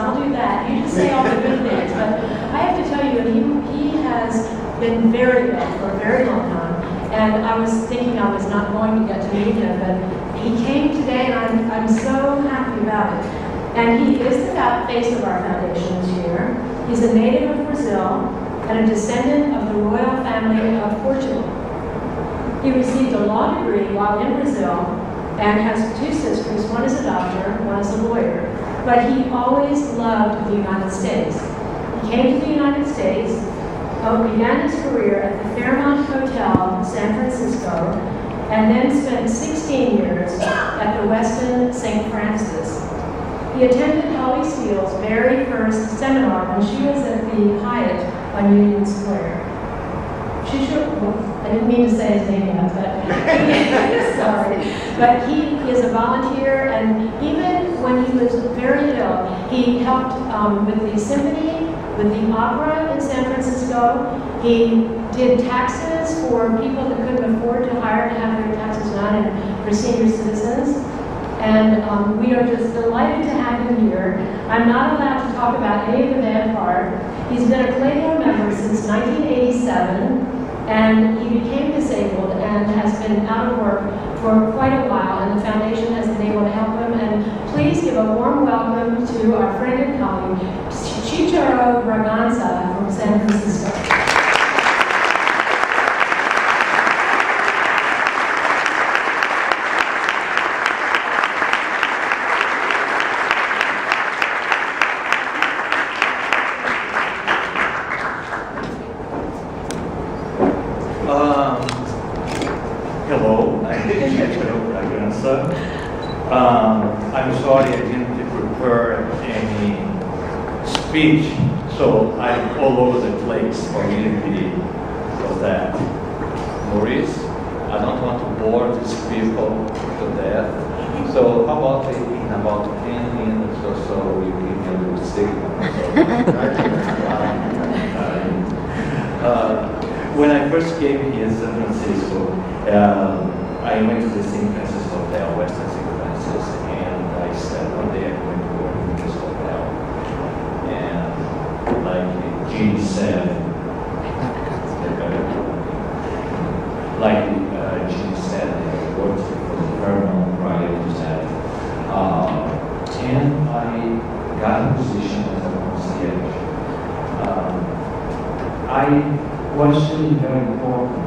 I'll do that. You just say all the good things. But I have to tell you, he has been very ill for a very long time. And I was thinking I was not going to get to meet him, but he came today, and I'm so happy about it. And he is the face of our foundation this year. He's a native of Brazil and a descendant of the royal family of Portugal. He received a law degree while in Brazil and has two sisters. One is a doctor, one is a lawyer. But he always loved the United States. He came to the United States, began his career at the Fairmont Hotel in San Francisco, and then spent 16 years at the Westin St. Francis. He attended Holly Steele's very first seminar when she was at the Hyatt on Union Square. She should, well, I didn't mean to say his name yet, but sorry. But he is a volunteer, and even when he was very ill, he helped with the symphony, with the opera in San Francisco. He did taxes for people that couldn't afford to hire to have their taxes done, and for senior citizens. And we are just delighted to have him here. I'm not allowed to talk about any of the bad part. He's been a Claymore member since 1987, and he became disabled and has been out of work for quite a while, and the foundation has been able to help him. And please give a warm welcome to our friend and colleague, Chicharo Braganza from San Francisco. Hello, I'm Chicharo Braganza. I'm sorry I didn't prepare any speech, so I'm all over the place for me for that. Maurice, I don't want to bore these people to death. So how about in about 10 minutes or so you give me a little signal. When I first came here in San Francisco, I went to the St. Francis Hotel, Western St. Francis, and I said one day I'm going to work in this hotel. And like Jean said, I worked for the Fairmont prior to that. And I got a position as a concierge. I was really very important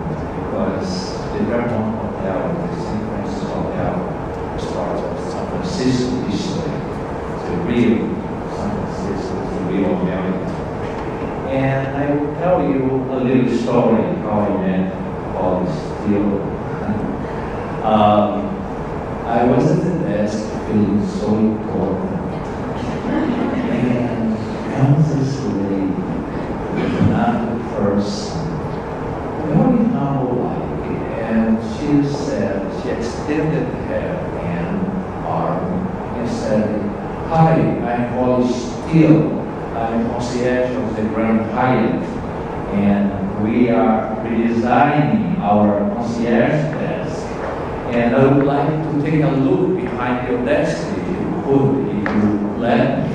because the Fairmont Hotel, the St. Francis Hotel, was part of San Francisco history. The real San Francisco, the real America. And I will tell you a little story how I met Paul Steele. I was at the desk feeling so important. And comes this lady, another person, very humble-like, and she extended her arm and said, "Hi, I'm Paul Steele. I'm concierge of the Grand Hyatt, and we are redesigning our concierge desk. And I would like to take a look behind your desk if you could, if you let me."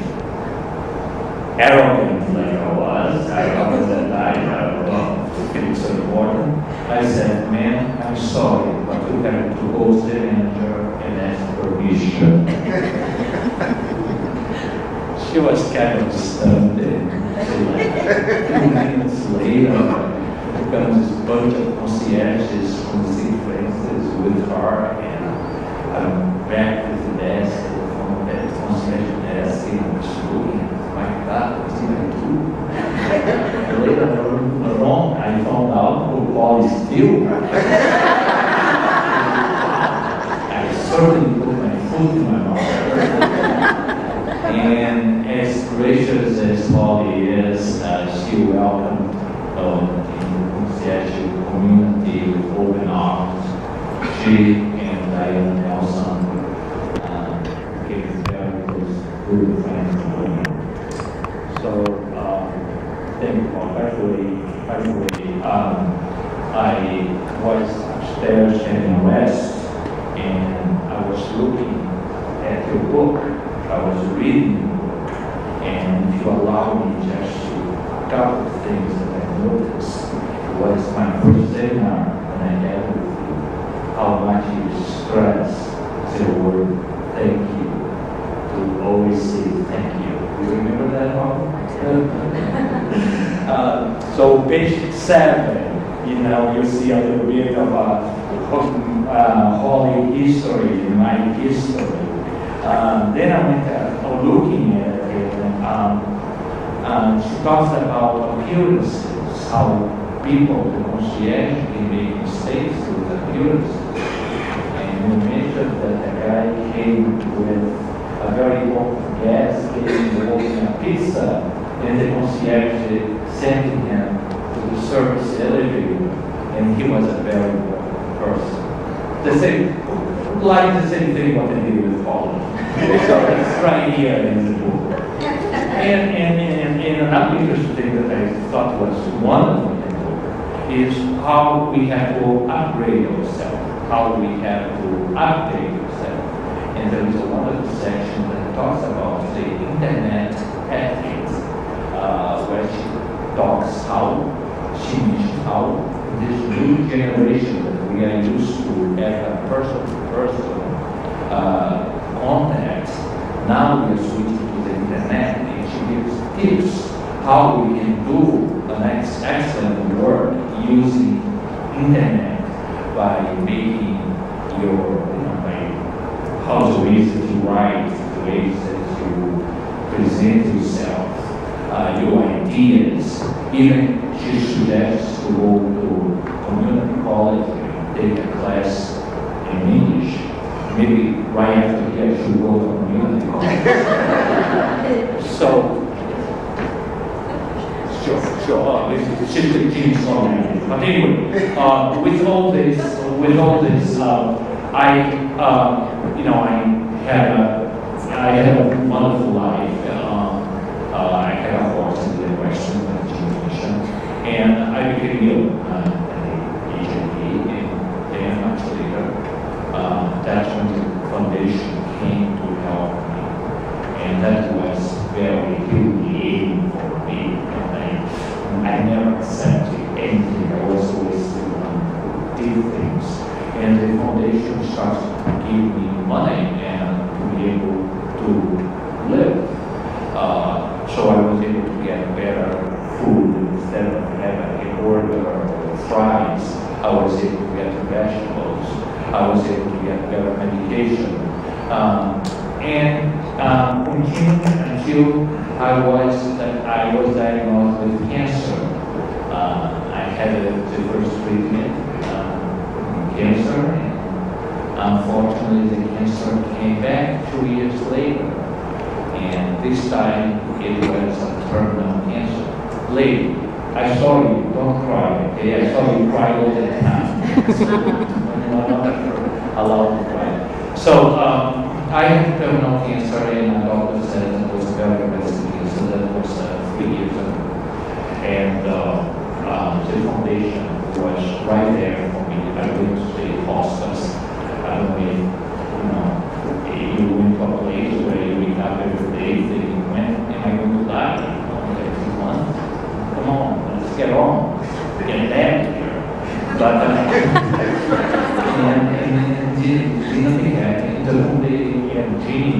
Arrogant like I was at that time, feeling so important. I said, "Ma'am, I'm sorry, but you have to go to the manager and ask permission." She was kind of stunned, and like 2 minutes later, there comes this bunch of concierges from St. Francis with her, and I'm back at the desk, at the concierge desk, and I'm just looking, my God, what did I do? And later on, I found out who Paul Steele. I certainly put my foot in my mouth. And as gracious as Holly is, she welcomed the concierge community with open arms. She and Diane Nelson became very close, good friends of mine. So, thank you, Paul. Actually, I was upstairs having a rest, and I was looking at your book. I was reading the book, and just a couple of things that I noticed. It was my first seminar when I had with you, how much you stress the word thank you, to always say thank you. Do you remember that, Bob? So page 7, you see a little bit of holy history, my history. Then I went looking at it, and she talks about appearances, how people, the concierge, can make mistakes with appearances. And we mentioned that the guy came with a very open gas, holding a pizza, and the concierge sent him to the service elevator, and he was a very good person. The same thing what they did with Paul. So it's right here in the book. And another interesting thing that I thought was wonderful in the book is how we have to upgrade ourselves, how we have to update ourselves. And there is a wonderful section that talks about the internet ethics, where she talks how this new generation that we are used to have a person-to-person contact, now we are switching to the internet, and she gives tips how we can do an excellent work using internet by making by how the ways that you write, the ways that you present yourself, your ideas. Even she suggests to go to community college and take a class in English. Maybe right after here she will go to community college. So, sure. She's teaching something. But anyway, with all this, I had a wonderful life. I had a horse in the Western education, and I became ill at the age of 8, and then much later, that's when the foundation came to help me, and that was very humiliating for me, and I never accepted anything. I was always the one who did things, and the foundation starts to give me money and to be able to live. So I was able to get better food instead of having a burger or fries. I was able to get vegetables. I was able to get better medication. And continued until I was diagnosed with cancer. I had the first treatment cancer, and unfortunately the cancer came back 2 years later. And this time it was a terminal cancer. Lady, I saw you, don't cry, okay? I saw you cry all the time. I'm not allowed to cry. So I had terminal cancer, and my doctor said it was very aggressive cancer. That was 3 years ago. And the foundation was right there for me. I went to the hospice. I don't know if you went to a place where you wake up every day thinking, when am I going to die? Like 2 months? Come on, let's get on. Get back here. But and nothing happened. The foundation and team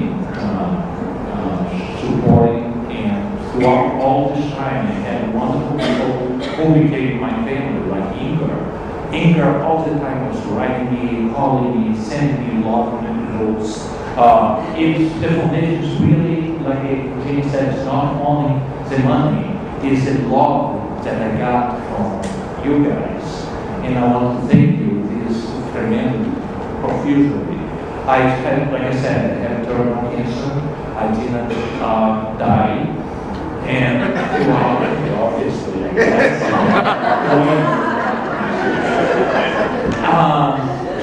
supporting, and throughout all this time, I had wonderful people who became my family, like Inger. Inger all the time was writing me, calling me, sending me love notes. The foundation is really, like Jane said, it's not only the money, it's the love that I got from you guys. And I want to thank you this tremendous profusely. I had, like I said, I had terminal cancer. I didn't die. And well, obviously, I guess.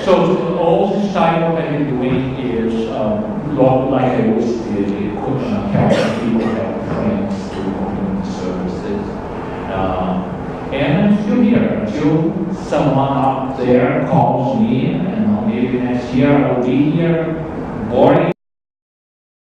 So all this time what I've been doing is, like I always did, helping people, helping friends, do community services. And I'm still here until someone out there calls me, and maybe next year I'll be here boarding